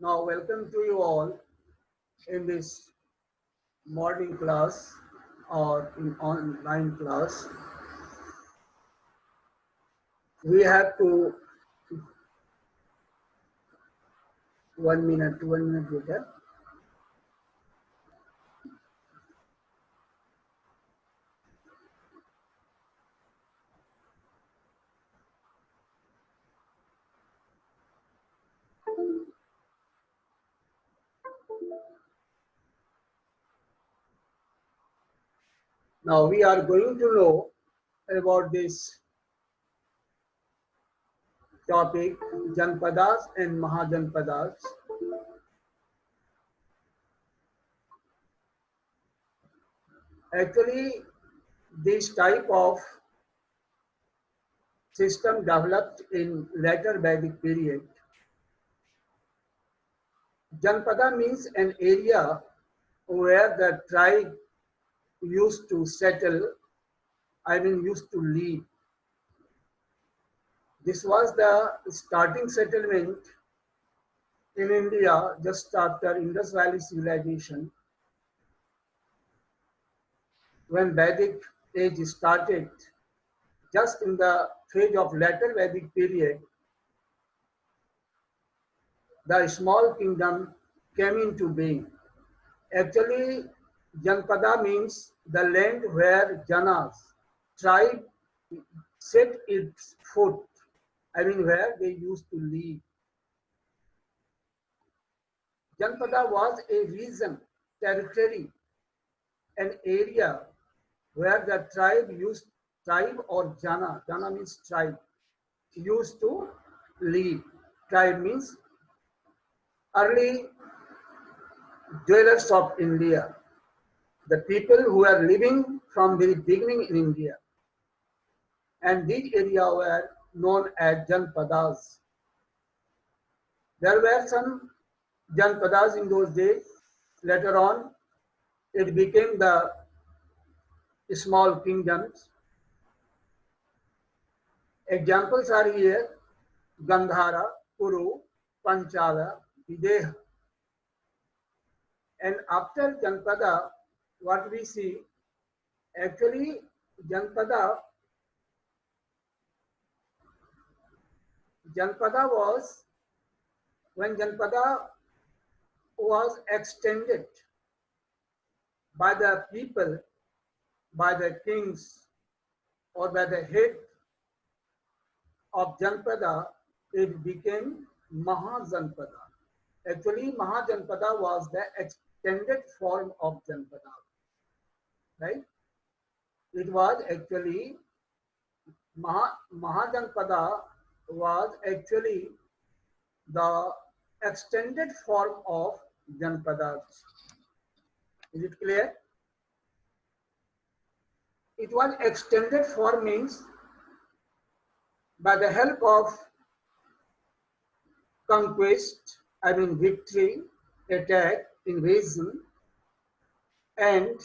Now, welcome to you all in this morning class or in online class. We have to 1 minute later. Now, we are going to know about this topic, Janpadas and Mahajanpadas. Actually, this type of system developed in later Vedic period. Janpada means an area where the tribe used to settle, used to live. This was the starting settlement in India just after Indus Valley civilization. When Vedic age started, just in the phase of later Vedic period, the small kingdom came into being. Actually, Janpada means the land where Janas, tribe, set its foot, where they used to live. Janpada was a region, territory, an area where the tribe or jana means tribe, used to live. Tribe means early dwellers of India, the people who are living from the beginning in India. And these areas were known as Janpadas. There were some Janpadas in those days. Later on, it became the small kingdoms. Examples are here: Gandhara, Kuru, Panchala, Videha. And after Janpada, what we see, actually Janpada was, when Janpada was extended by the people, by the kings, or by the head of Janpada, it became Mahajanpada. Actually, Mahajanpada was the extended form of Janpada, right? It was actually, Mahajanpada was actually the extended form of Janpadas. Is it clear? It was extended form means by the help of conquest, victory, attack, invasion, and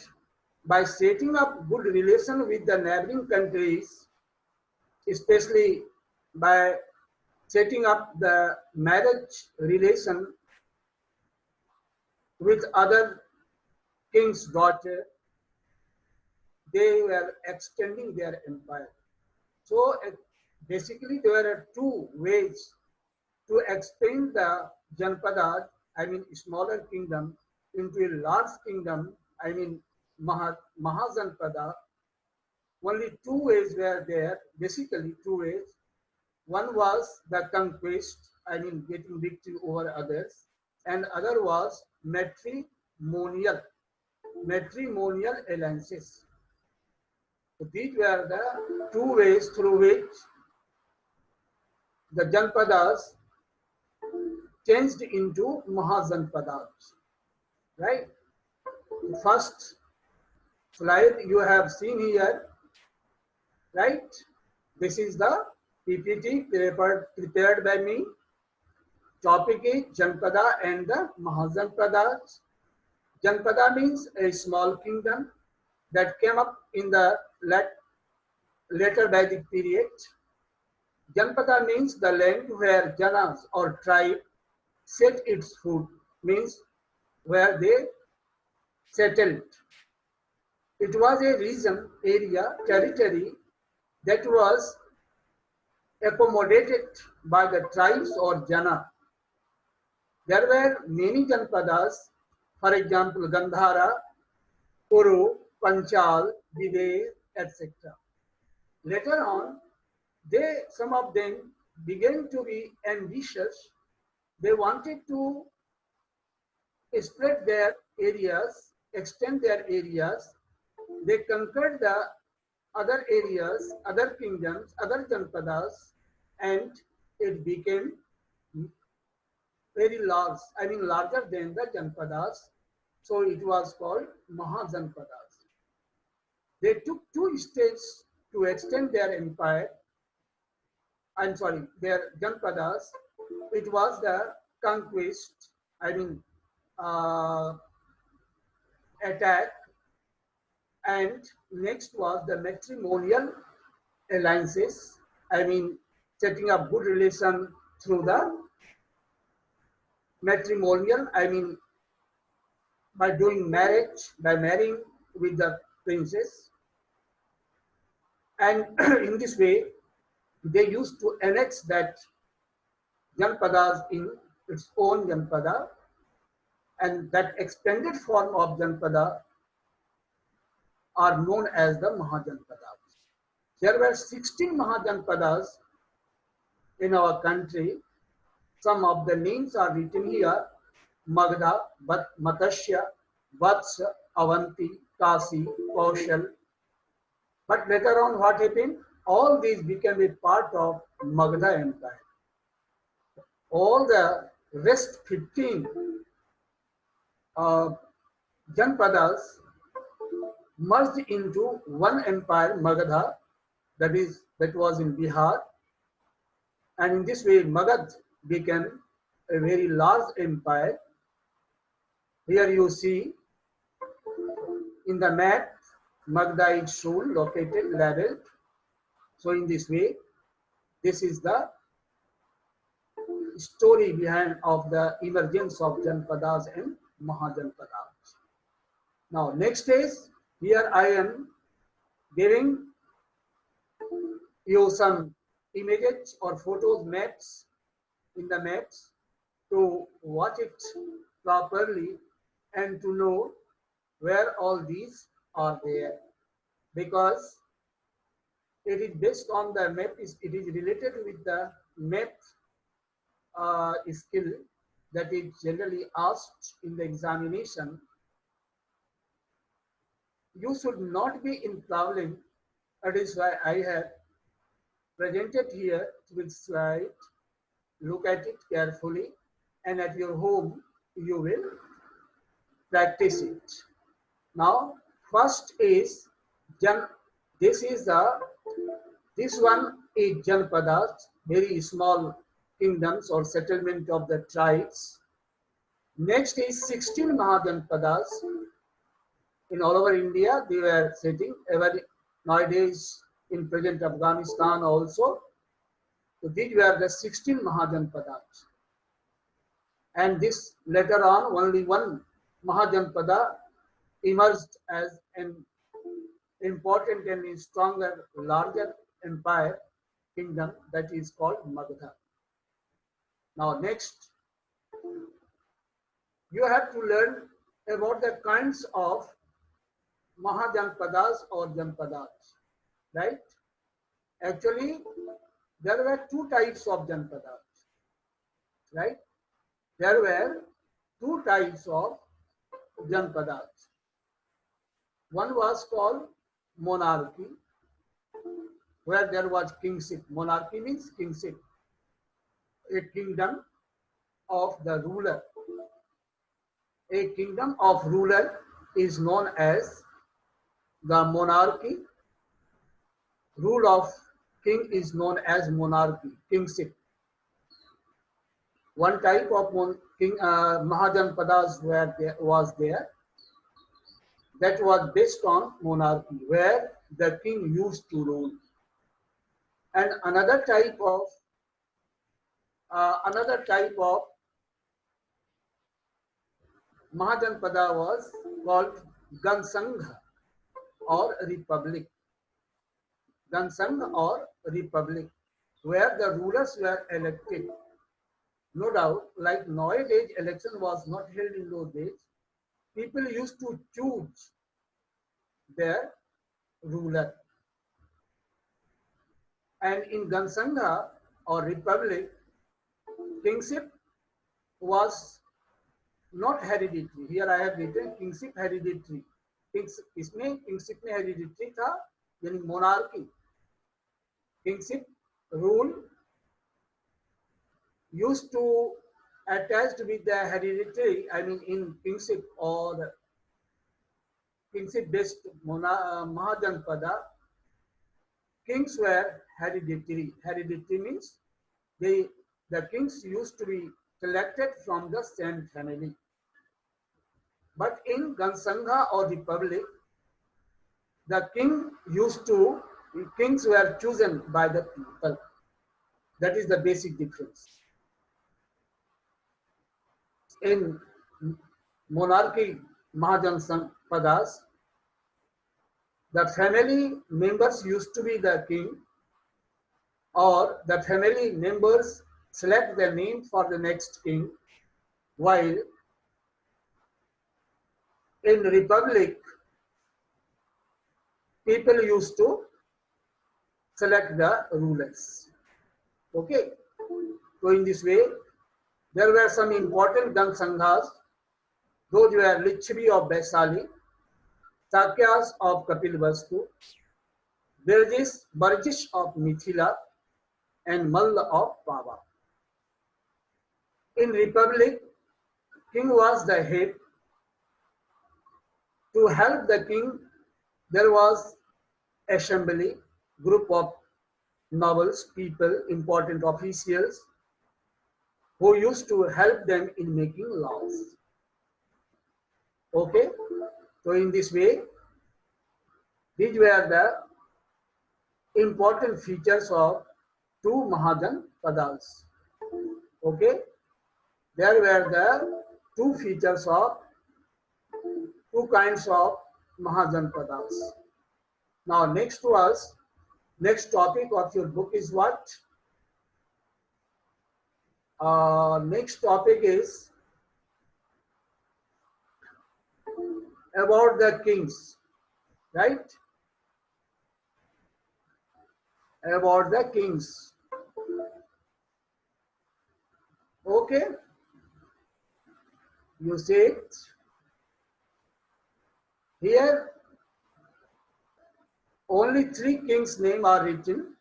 by setting up good relation with the neighboring countries, especially by setting up the marriage relation with other king's daughter, they were extending their empire. So basically there are two ways to expand the Janpadas, smaller kingdom, into a large kingdom, Mahajanpada. Only two ways were there, basically two ways. One was the conquest, getting victory over others, and other was matrimonial alliances. So these were the two ways through which the Janpadas changed into Mahajanpadas, right? The first slide you have seen here, right? This is the PPT prepared by me. Topic is Janpada and the Mahajanpadas. Janpada means a small kingdom that came up in the later Vedic period. Janpada means the land where Janas or tribe set its foot, means where they settled. It was a region, area, territory that was accommodated by the tribes or jana. There were many Janpadas, for example, Gandhara, Kuru, Panchal, Videsh, etc. Later on, some of them began to be ambitious. They wanted to spread their areas, extend their areas. They conquered the other areas, other kingdoms, other Janpadas, and it became very large, I mean larger than the Janpadas. So it was called Mahajanpadas. They took 2 stages to extend their empire. I'm sorry, their Janpadas. It was the conquest, I mean uh, attack, and next was the matrimonial alliances. I mean setting up good relation through the matrimonial, I mean by doing marriage, by marrying with the princess. And in this way, they used to annex that Janpadas in its own Janpada, and that extended form of Janpada are known as the Mahajanpadas. There were 16 Mahajanpadas in our country. Some of the names are written here: Magda, Matsya, Vatsya, Avanti, Kasi, Kaushal. But later on, what happened? All these became a part of Magda Empire. All the rest 15 Janpadas merged into one empire, Magadha, that was in Bihar, and in this way, Magad became a very large empire. Here you see in the map, Magda is shown, located, labeled. So in this way, this is the story behind of the emergence of Janpadas and Mahajanpadas. Now, next is, here I am giving you some images or photos, maps, in the maps to watch it properly and to know where all these are there, because it is based on the map, it is related with the map skill that is generally asked in the examination. You should not be in problem. That is why I have presented here with slide. Look at it carefully, and at your home you will practice it. Now, first is Jan. This is this one is Janpadas, very small kingdoms or settlement of the tribes. Next is 16 Mahajanpadas. In all over India, they were sitting nowadays in present Afghanistan also. So these were the 16 Mahajanpadas. And this later on, only one Mahajanpada emerged as an important and stronger, larger empire kingdom that is called Magadha. Now next, you have to learn about the kinds of Mahajanpadas or Janpadas, right? Actually, there were 2 types of Janpadas, right? There were 2 types of Janpadas. One was called monarchy, where there was kingship. Monarchy means kingship, a kingdom of the ruler. A kingdom of ruler is known as the monarchy. Rule of king is known as monarchy, kingship. One type of Mahajanpadas was there that was based on monarchy, where the king used to rule. And another type of Mahajanpada was called Gansangha or Republic. Gansangha or Republic, where the rulers were elected. No doubt, like nowadays, election was not held in those days. People used to choose their ruler. And in Gansangha or Republic, kingship was not hereditary. Here I have written kingship hereditary. इसमें kingship में hereditary था, यानी monarchy. Kingship rule used to attached with the hereditary, I mean in kingship or kingship based Mahajanpada, kings were hereditary. Hereditary means the kings used to be selected from the same family. But in Gansangha or Republic, the kings were chosen by the people. That is the basic difference. In monarchy Mahajanpadas, the family members used to be the king, or the family members select the name for the next king, while in Republic, people used to select the rulers. Okay, so in this way, there were some important Gansanghas. Those were Lichvi of Vaishali, Sakyas of Kapilvastu, Burjish of Mithila, and Malla of Pava. In Republic, king was the head. To help the king, there was assembly, group of nobles, people, important officials who used to help them in making laws. Okay, so in this way, these were the important features of two Mahajanpadas. Okay, there were the two features of two kinds of Mahajanpadas. Now, next topic of your book is what? Next topic is about the kings, right? About the kings. Okay, you see it here. Only 3 kings' names are written,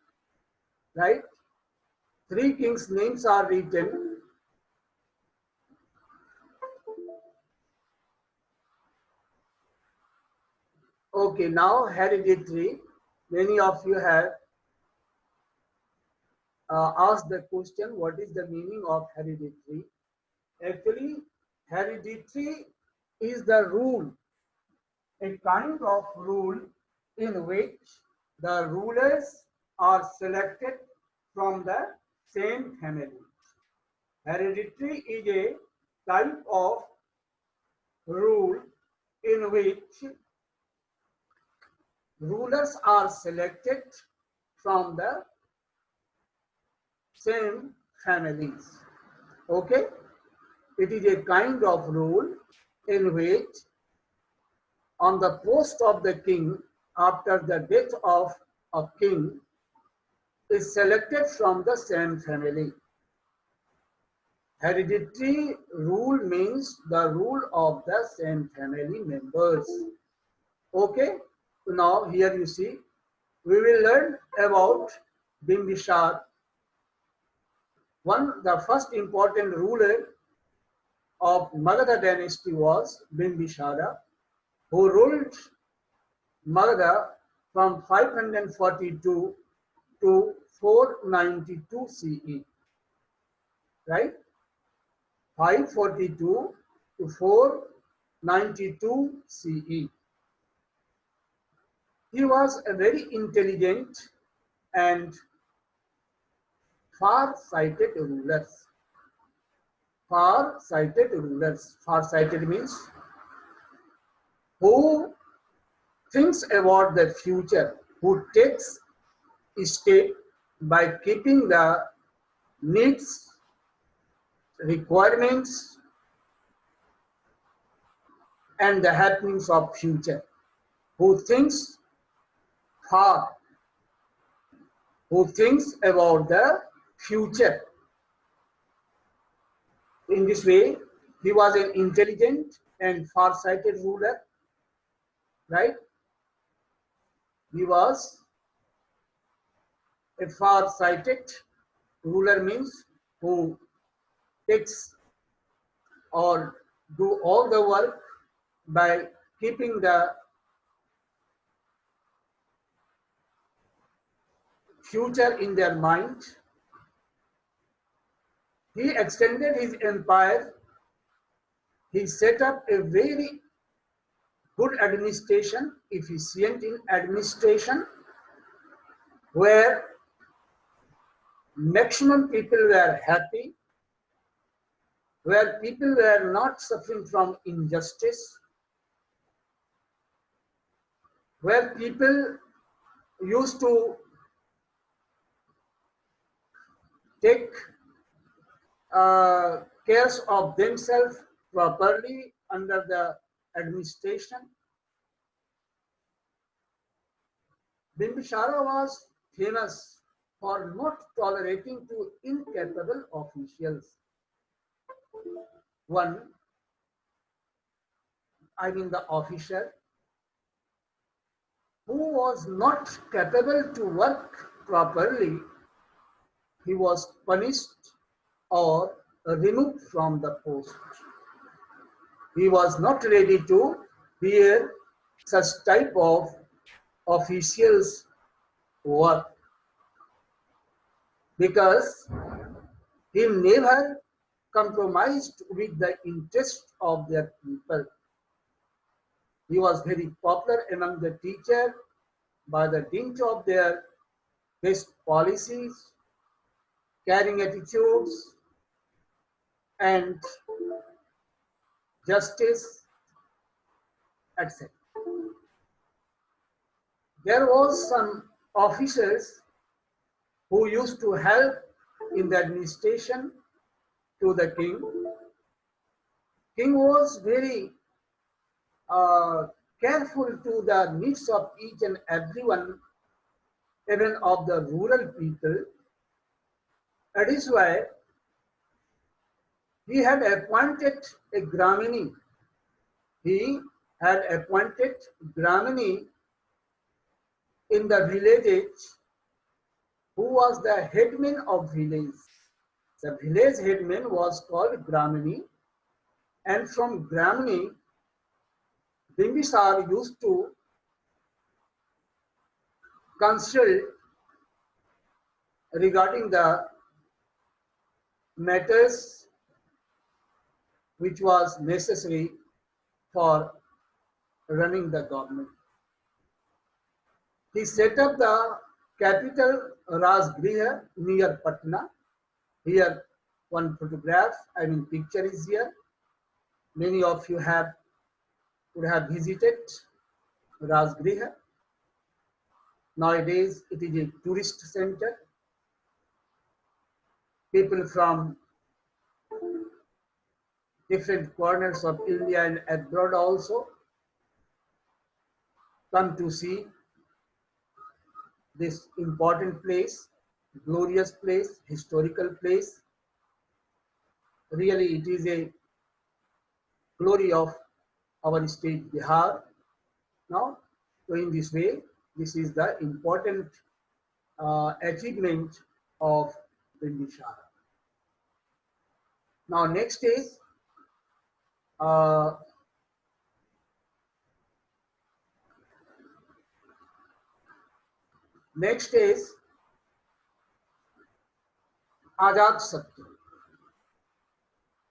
right? 3 kings' names are written. Okay, now hereditary. Many of you have asked the question, what is the meaning of hereditary? Actually, hereditary is the rule, a kind of rule in which the rulers are selected from the same family. Hereditary is a type of rule in which rulers are selected from the same families. Okay, it is a kind of rule in which on the post of the king after the death of a king is selected from the same family. Hereditary rule means the rule of the same family members. Okay, so now here you see, we will learn about Bimbisar. The first important ruler of Magadha dynasty was Bimbisara, who ruled Magadha from 542 to 492 CE, right? 542 to 492 CE. He was a very intelligent and far-sighted ruler. far-sighted rulers. Far-sighted means who thinks about the future, who takes step by keeping the needs, requirements, and the happenings of future, who thinks far, who thinks about the future. In this way, he was an intelligent and far-sighted ruler, right? He was a far-sighted ruler means who takes or do all the work by keeping the future in their mind. He extended his empire. He set up a very good administration, efficient in administration, where maximum people were happy, where people were not suffering from injustice, where people used to take cares of themselves properly under the administration. Bimbisara was famous for not tolerating to incapable officials. One, I mean the officer who was not capable to work properly, he was punished or removed from the post. He was not ready to bear such type of officials' work because he never compromised with the interest of their people. He was very popular among the teachers by the dint of their best policies, caring attitudes, and justice, etc. There was some officers who used to help in the administration to the king. King was very careful to the needs of each and everyone, even of the rural people. That is why he had appointed a Gramini. He had appointed Gramini in the villages who was the headman of village. The village headman was called Gramini, and from Gramini, Bimbisar used to consult regarding the matters which was necessary for running the government. He set up the capital Rajgriha near Patna. Here one photograph, picture is here. Many of you would have visited Rajgriha. Nowadays it is a tourist center. People from different corners of India and abroad also come to see this important place, glorious place, historical place. Really, it is a glory of our state Bihar. Now, so in this way, this is the important achievement of Bimbisara. Now, next is Ajatasattu.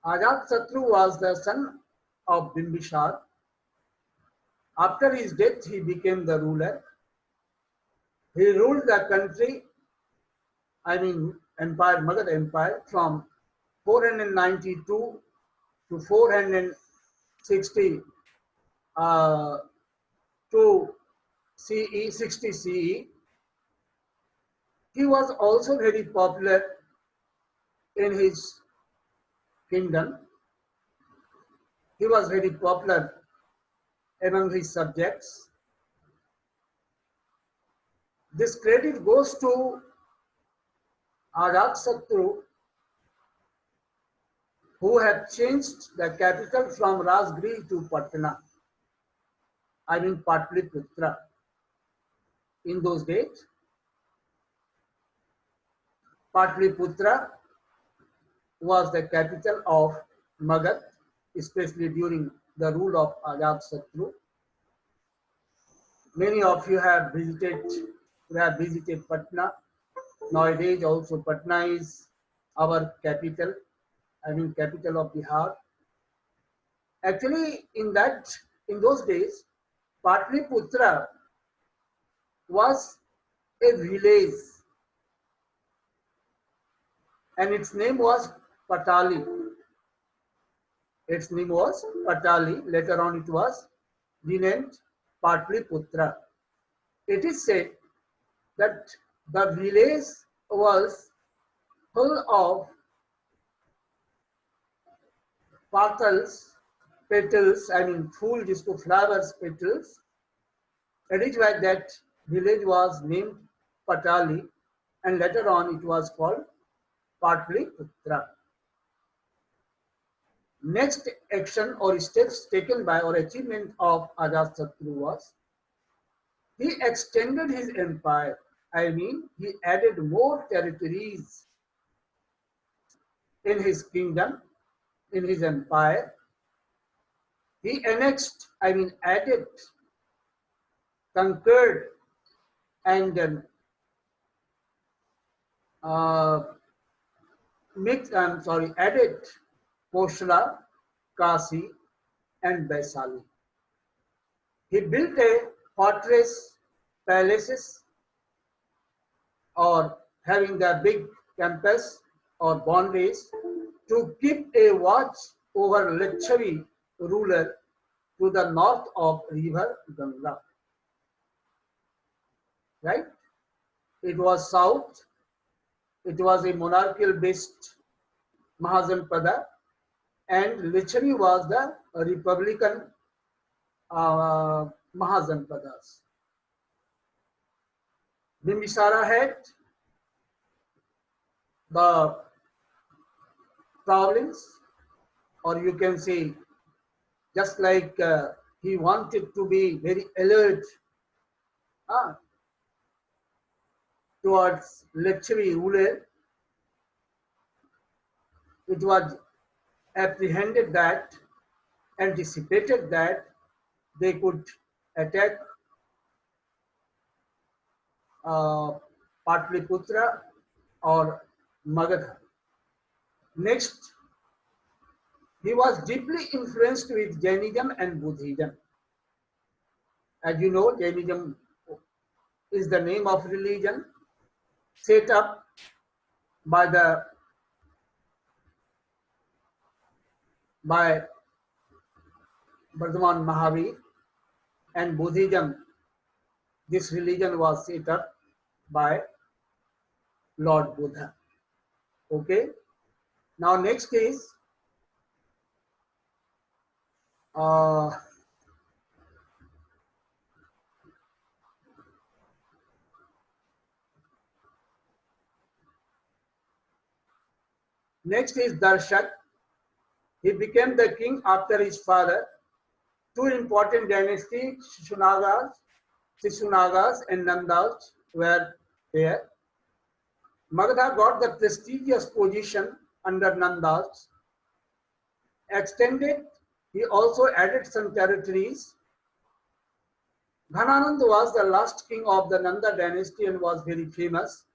Ajatasattu was the son of Bimbisara. After his death, he became the ruler. He ruled the country, empire, Magad Empire, from 492 to 460 to CE, 60 CE. He was also very popular in his kingdom. He was very popular among his subjects. This credit goes to Ajatasattu, who had changed the capital from Rajgiri to Patna, I mean Patliputra. In those days, Patliputra was the capital of Magad, especially during the rule of Ajatasattu. Many of you have visited Patna. Nowadays also Patna is our capital, I mean capital of Bihar. Actually, in those days, Patliputra was a village, and its name was Patali. Its name was Patali. Later on, it was renamed Patliputra. It is said that the village was full of petals, I mean फूल जिसको flowers, petals. It is why that village was named Patali, and later on it was called Patliputra. Next action or steps taken by or achievement of Ajatasattu was he extended his empire. I mean, he added more territories in his kingdom, in his empire. He annexed, I mean, added, conquered, and added Koshla, Kasi, and Vaisali. He built a fortress, palaces, or having the big campus or boundaries to keep a watch over Lichavi ruler to the north of river Ganga. Right? It was south. It was a monarchical based Mahajanpada, and Lichavi was the republican Mahajanpadas. Bimbisara had the problems, or you can say, just like he wanted to be very alert towards Lichavi ruler. It was apprehended that, anticipated that they could attack Patliputra or Magadha. Next, he was deeply influenced with Jainism and Buddhism. As you know, Jainism is the name of religion set up by Bardhaman Mahavir, and Buddhism, this religion was set up by Lord Buddha. Okay. Now next is Darshak. He became the king after his father. Two important dynasties, Shishunagas and Nandas, were there. Magadha got the prestigious position under Nandas. Extended, he also added some territories. Ghananand was the last king of the Nanda dynasty and was very famous.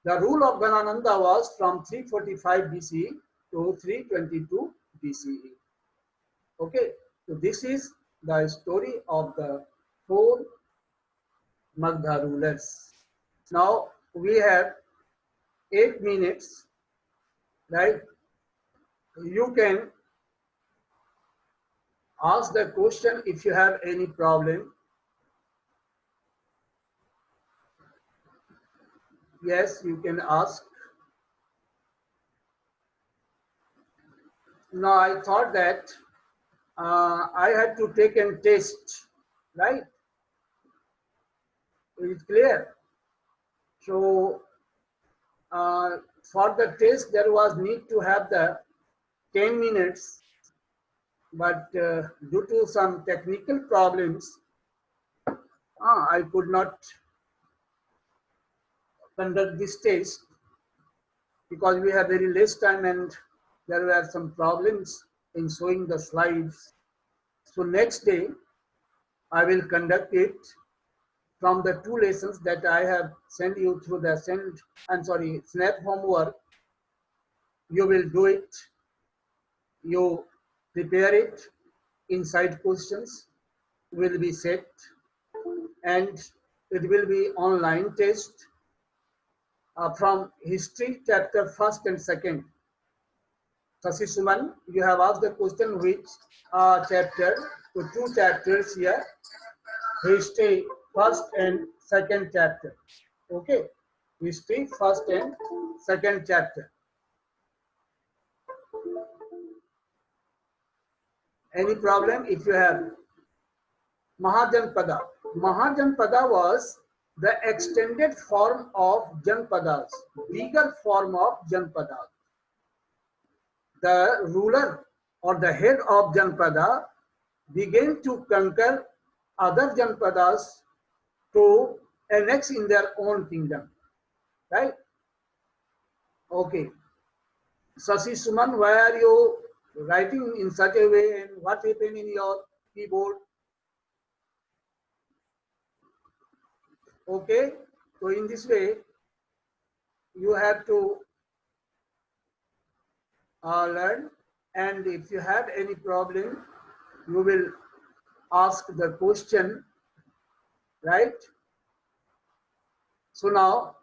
The rule of Ghanananda was from 345 BCE to 322 BCE. Okay, so this is the story of the four Magadha rulers. Now we have 8 minutes right? You can ask the question if you have any problem. Yes, you can ask. Now, I thought that I had to take a test, right? It's clear. So, for the test, there was need to have the 10 minutes, but due to some technical problems, I could not conduct this test because we have very less time and there were some problems in showing the slides. So next day, I will conduct it from the two lessons that I have sent you through the Snap homework. You will do it. You prepare it. Inside questions will be set and it will be online test from history chapter 1st and 2nd. Sasi Suman, you have asked the question which chapter, so two chapters here, history 1st and 2nd chapter. Okay, history 1st and 2nd chapter. Any problem if you have? Mahajanpada. Mahajanpada was the extended form of Janpadas, bigger form of Janpadas. The ruler or the head of Janpada began to conquer other Janpadas to annex in their own kingdom. Right? Okay. Sasi Suman, why are you writing in such a way and what happened in your keyboard? Okay. So in this way, you have to learn, and if you have any problem, you will ask the question, right? So now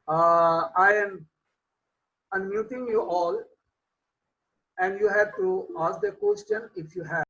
I am unmuting you all and you have to ask the question if you have.